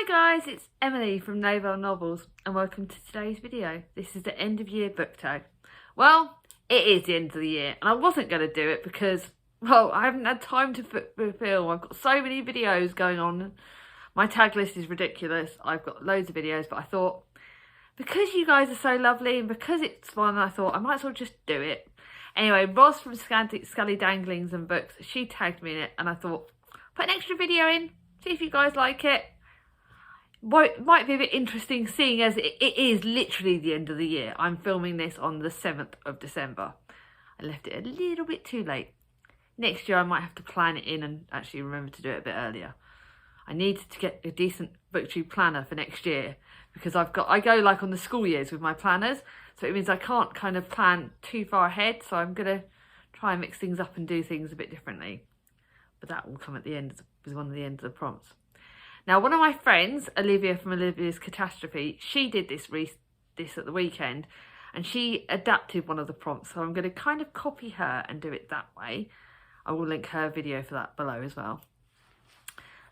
Hi guys, it's Emily from Novel Novels and welcome to today's video. This is the end of year book tag. Well, it is the end of the year and I wasn't going to do it because, well, I haven't had time to film. I've got so many videos going on. My tag list is ridiculous. I've got loads of videos, but I thought because you guys are so lovely and because it's fun, I thought I might as well just do it. Anyway, Roz from Scully Danglings and Books, she tagged me in it and I thought, put an extra video in, see if you guys like it. Well, it might be a bit interesting seeing as it is literally the end of the year. I'm filming this on the 7th of December. I left it a little bit too late. Next year I might have to plan it in and actually remember to do it a bit earlier. I need to get a decent booktube planner for next year because I go like on the school years with my planners, so it means I can't kind of plan too far ahead, so I'm going to try and mix things up and do things a bit differently. But that will come at the end, with one of the ends of the prompts. Now, one of my friends, Olivia from Olivia's Catastrophe, she did this at the weekend and she adapted one of the prompts. So I'm going to kind of copy her and do it that way. I will link her video for that below as well.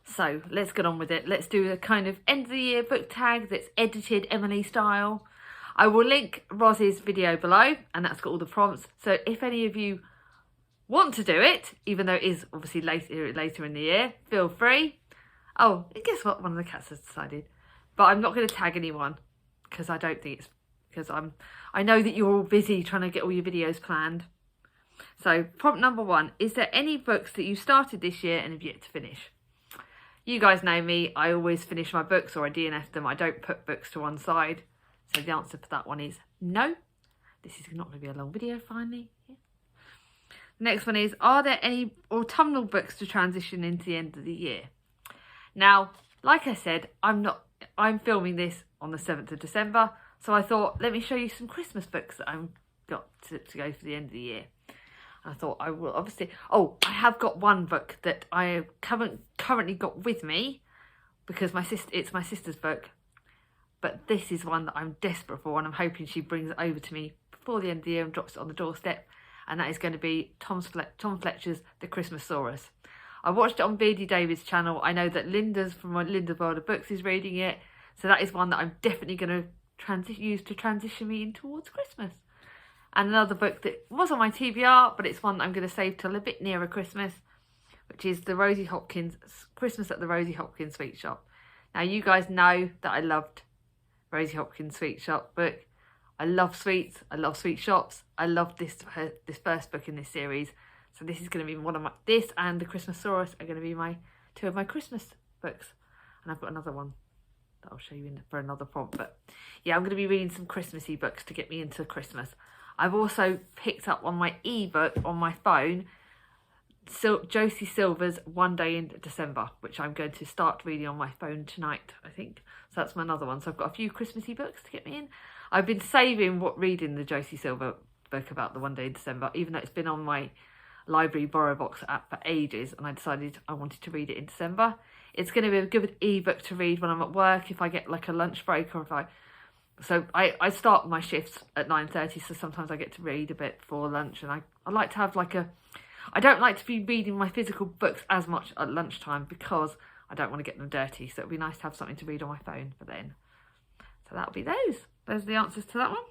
So let's get on with it. Let's do a kind of end of the year book tag that's edited Emily style. I will link Roz's video below and that's got all the prompts. So if any of you want to do it, even though it is obviously later in the year, feel free. Oh, guess what? One of the cats has decided. But I'm not going to tag anyone because I don't think it's... Because I know that you're all busy trying to get all your videos planned. So, prompt number 1. Is there any books that you started this year and have yet to finish? You guys know me. I always finish my books or I DNF them. I don't put books to one side. So the answer for that one is no. This is not going to be a long video, finally. Yeah. Next one is, are there any autumnal books to transition into the end of the year? Now, like I said, I'm filming this on the 7th of December, so I thought, let me show you some Christmas books that I've got to go for the end of the year. And I thought I will obviously, I have got one book that I haven't currently got with me because it's my sister's book, but this is one that I'm desperate for and I'm hoping she brings it over to me before the end of the year and drops it on the doorstep, and that is going to be Tom Fletcher's The Christmasaurus. I watched it on Beardy David's channel. I know that Linda's from Linda's World of Books is reading it. So that is one that I'm definitely going to use to transition me in towards Christmas. And another book that was on my TBR, but it's one that I'm going to save till a bit nearer Christmas, which is the Rosie Hopkins, Christmas at the Rosie Hopkins Sweet Shop. Now, you guys know that I loved Rosie Hopkins Sweet Shop book. I love sweets. I love sweet shops. I love this first book in this series. So this is going to be one of my... This and The Christmasaurus are going to be two of my Christmas books. And I've got another one that I'll show you for another prompt. But yeah, I'm going to be reading some Christmassy books to get me into Christmas. I've also picked up on my ebook on my phone, Josie Silver's One Day in December, which I'm going to start reading on my phone tonight, I think. So that's my other one. So I've got a few Christmassy books to get me in. I've been saving reading the Josie Silver book about the One Day in December, even though it's been on my library borrow box app for ages, and I decided I wanted to read it in December. It's going to be a good ebook to read when I'm at work, if I get like a lunch break, or if I start my shifts at 9:30, so sometimes I get to read a bit before lunch, and I like to have I don't like to be reading my physical books as much at lunchtime because I don't want to get them dirty, so it'd be nice to have something to read on my phone for then. So that'll be those are the answers to that one.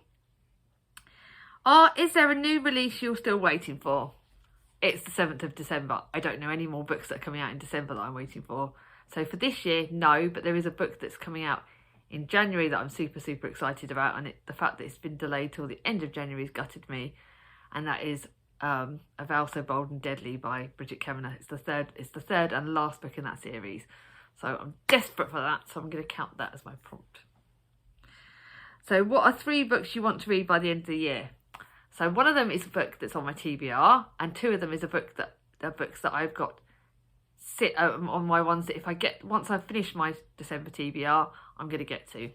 Is there a new release you're still waiting for? It's the 7th of December. I don't know any more books that are coming out in December that I'm waiting for. So for this year, no, but there is a book that's coming out in January that I'm super, super excited about. And the fact that it's been delayed till the end of January has gutted me. And that is A Vow So Bold and Deadly by Bridget Kavanagh. It's the third and last book in that series. So I'm desperate for that. So I'm going to count that as my prompt. So what are 3 books you want to read by the end of the year? So one of them is a book that's on my TBR, and 2 of them is books that I've got sit on my ones that once I've finished my December TBR, I'm going to get to.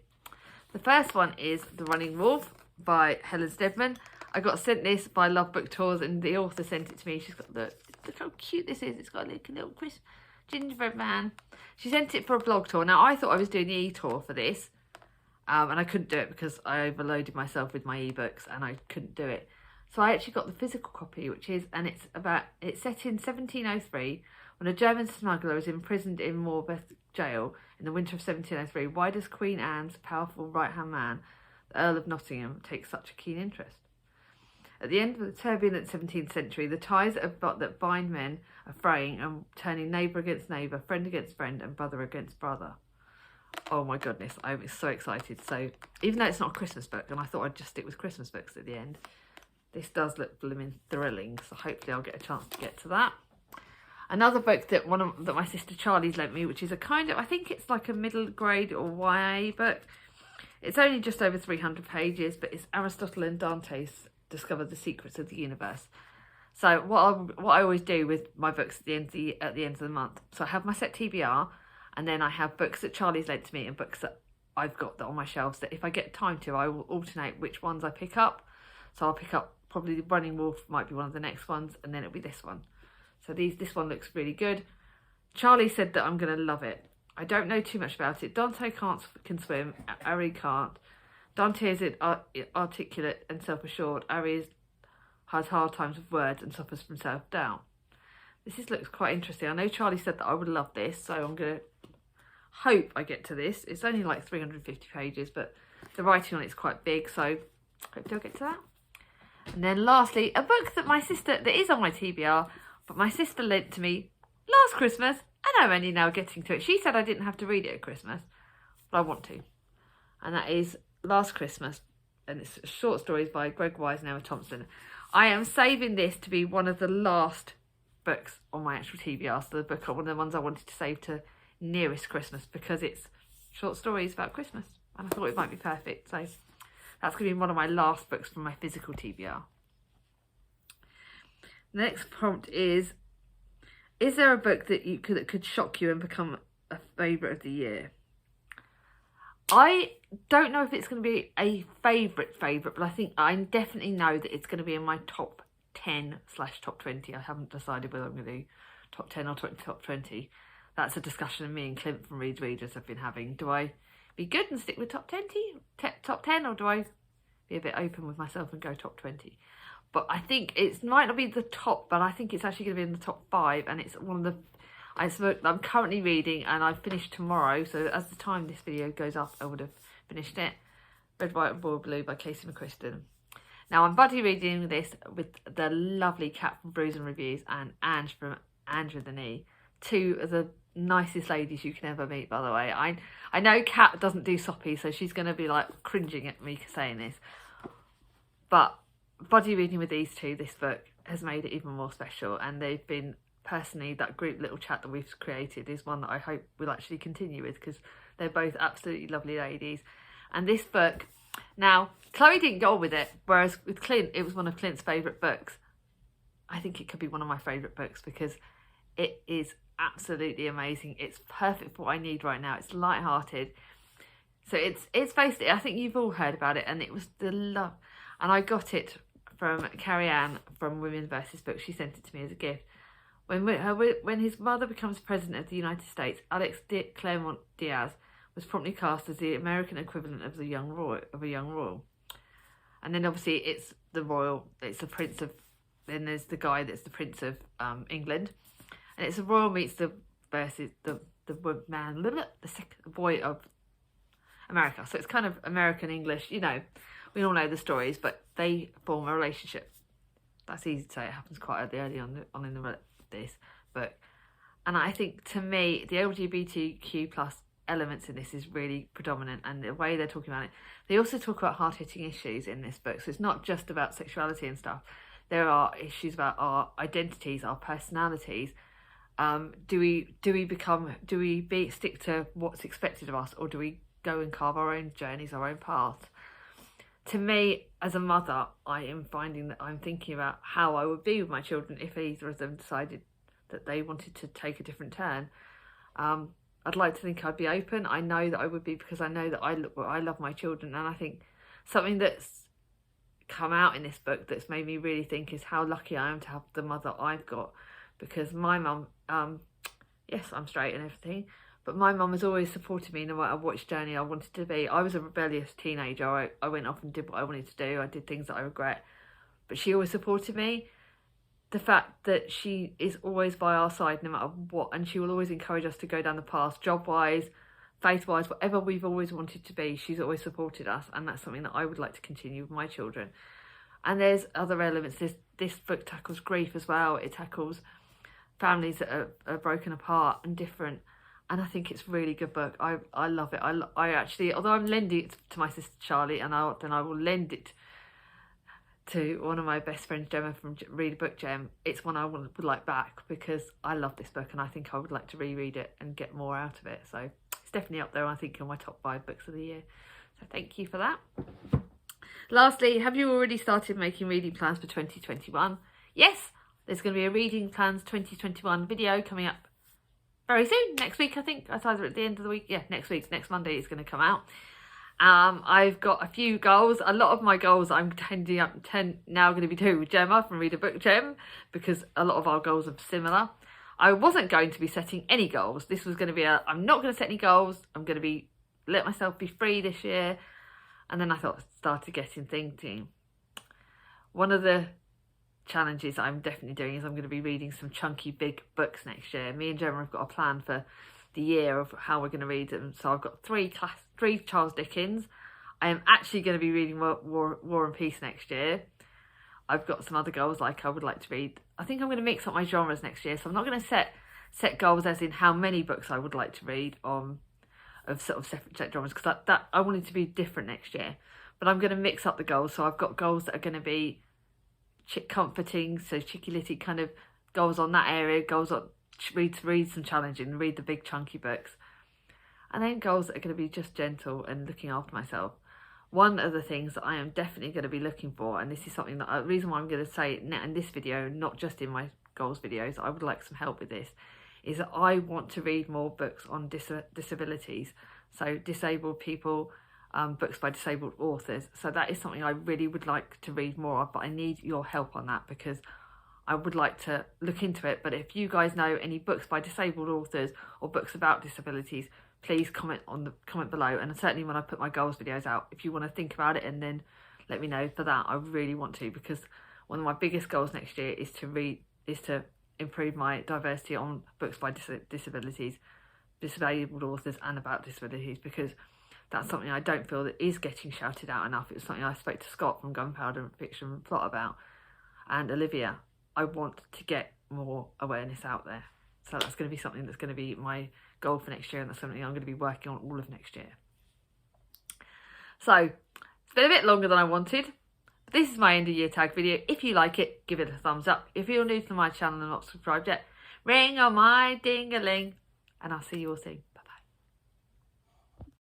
The first one is The Running Wolf by Helen Steadman. I got sent this by Love Book Tours, and the author sent it to me. She's got look how cute this is. It's got a little crisp gingerbread man. She sent it for a blog tour. Now I thought I was doing the e-tour for this. And I couldn't do it because I overloaded myself with my ebooks and I couldn't do it. So I actually got the physical copy, it's set in 1703 When a German smuggler is imprisoned in Warbeth jail in the winter of 1703, why does Queen Anne's powerful right-hand man, the Earl of Nottingham, take such a keen interest? At the end of the turbulent 17th century, the ties that bind men are fraying and turning neighbour against neighbour, friend against friend, and brother against brother. Oh my goodness, I'm so excited. So even though it's not a Christmas book, and I thought I'd just stick with Christmas books at the end, this does look blooming thrilling. So hopefully I'll get a chance to get to that. Another book that my sister Charlie's lent me, which is a kind of, I think it's like a middle grade or YA book. It's only just over 300 pages, but it's Aristotle and Dante's Discover the Secrets of the Universe. So what I always do with my books at the end of the month, so I have my set TBR, and then I have books that Charlie's lent to me and books that I've got that on my shelves that if I get time to, I will alternate which ones I pick up. So I'll pick up probably The Running Wolf, might be one of the next ones, and then it'll be this one. So this one looks really good. Charlie said that I'm going to love it. I don't know too much about it. Dante can swim, Ari can't. Dante is articulate and self-assured. Ari has hard times with words and suffers from self-doubt. This looks quite interesting. I know Charlie said that I would love this, so I'm going to hope I get to this. It's only like 350 pages, but the writing on it's quite big, so hopefully I'll get to that. And then lastly, a book that my sister, that is on my TBR, but my sister lent to me last Christmas, and I'm only now getting to it. She said I didn't have to read it at Christmas, but I want to. And that is Last Christmas, and it's short stories by Greg Wise and Emma Thompson. I am saving this to be one of the last books on my actual TBR, so one of the ones I wanted to save to nearest Christmas, because it's short stories about Christmas, and I thought it might be perfect. So that's going to be one of my last books from my physical TBR. The next prompt is there a book that could shock you and become a favourite of the year? I don't know if it's going to be a favourite, but I definitely know that it's going to be in my top 10/top 20. I haven't decided whether I'm going to do top 10 or top 20. That's a discussion me and Clint from Reads Readers have been having. Do I be good and stick with top 10, or do I be a bit open with myself and go top 20? But I think it might not be the top, but I think it's actually going to be in the top 5, and it's one of the I'm currently reading, and I finished tomorrow, so as the time this video goes up, I would have finished it. Red, White and Royal Blue by Casey McQuiston. Now, I'm buddy reading this with the lovely Kat from Brews and Reviews and Ange from Ange with an E. Two of the nicest ladies you can ever meet, by the way. I know Kat doesn't do soppy, so she's going to be like cringing at me saying this. But buddy reading with these two, this book has made it even more special, and they've been, personally, that group little chat that we've created is one that I hope we'll actually continue with, because they're both absolutely lovely ladies. And this book, now Chloe didn't go on with it, whereas with Clint it was one of Clint's favourite books. I think it could be one of my favourite books because it is absolutely amazing. It's perfect for what I need right now. It's light-hearted, so it's basically, I think you've all heard about it, and it was the love, and I got it from Carrie Ann from Women Versus Books. She sent it to me as a gift. When his mother becomes president of the United States, Alex Claremont Diaz was promptly cast as the American equivalent of a young royal. And then obviously it's the royal, it's the prince of, then there's the guy that's the prince of England, and it's the royal meets the boy of America. So it's kind of American English, you know, we all know the stories, but they form a relationship. That's easy to say. It happens quite early on in this book, and I think, to me, the LGBTQ plus elements in this is really predominant, and the way they're talking about it. They also talk about hard-hitting issues in this book, so it's not just about sexuality and stuff. There are issues about our identities, our personalities. Do we stick to what's expected of us, or do we go and carve our own journeys, our own paths? To me, as a mother, I am finding that I'm thinking about how I would be with my children if either of them decided that they wanted to take a different turn. I'd like to think I'd be open. I know that I would be, because I know that I love my children, and I think something that's come out in this book that's made me really think is how lucky I am to have the mother I've got, because my mum, yes, I'm straight and everything, but my mum has always supported me no matter which journey I wanted to be. I was a rebellious teenager. I went off and did what I wanted to do. I did things that I regret, but she always supported me. the fact that she is always by our side no matter what, and she will always encourage us to go down the path, job-wise, faith-wise, whatever we've always wanted to be, she's always supported us, and that's something that I would like to continue with my children. And there's other elements. This book tackles grief as well. It tackles families that are broken apart and different, and I think it's a really good book. I love it. I actually, although I'm lending it to my sister Charlie, and then I will lend it to one of my best friends, Gemma from Read a Book Gem, it's one I would like back, because I love this book and I think I would like to reread it and get more out of it. So it's definitely up there, I think, in my top 5 books of the year. So thank you for that. Lastly, have you already started making reading plans for 2021? Yes, there's going to be a reading plans 2021 video coming up very soon, next week I think. It's either at the end of the week, yeah, next week, next Monday it's going to come out. I've got a few goals. A lot of my goals I'm now going to be doing with Gemma from Read a Book Gem, because a lot of our goals are similar. I wasn't going to be setting any goals. This was going to be I'm not going to set any goals. I'm going to let myself be free this year. And then I started thinking, one of the challenges I'm definitely doing is I'm going to be reading some chunky big books next year. Me and Gemma have got a plan for the year of how we're going to read them. So I've got three Charles Dickens. I am actually going to be reading War and Peace next year. I've got some other goals, like I would like to read. I think I'm going to mix up my genres next year. So I'm not going to set goals as in how many books I would like to read of sort of separate genres, because that I want it to be different next year. But I'm going to mix up the goals. So I've got goals that are going to be comforting, so chicky litty kind of goals on that area, goals on read some challenging, read the big chunky books, and then goals that are going to be just gentle and looking after myself. One of the things that I am definitely going to be looking for, and this is something that the reason why I'm going to say it in this video, not just in my goals videos, I would like some help with this, is that I want to read more books on disabilities, so disabled people, books by disabled authors. So that is something I really would like to read more of, but I need your help on that, because I would like to look into it. But if you guys know any books by disabled authors or books about disabilities, please comment below. And certainly when I put my goals videos out, if you want to think about it and then let me know for that, I really want to, because one of my biggest goals next year is to improve my diversity on books by disabilities, disabled authors, and about disabilities, because that's something I don't feel that is getting shouted out enough. It's something I spoke to Scott from Gunpowder Fiction and Plot about, and Olivia. I want to get more awareness out there. So that's going to be something that's going to be my goal for next year, and that's something I'm going to be working on all of next year. So it's been a bit longer than I wanted. But this is my end of year tag video. If you like it, give it a thumbs up. If you're new to my channel and not subscribed yet, ring on my ding-a-ling, and I'll see you all soon.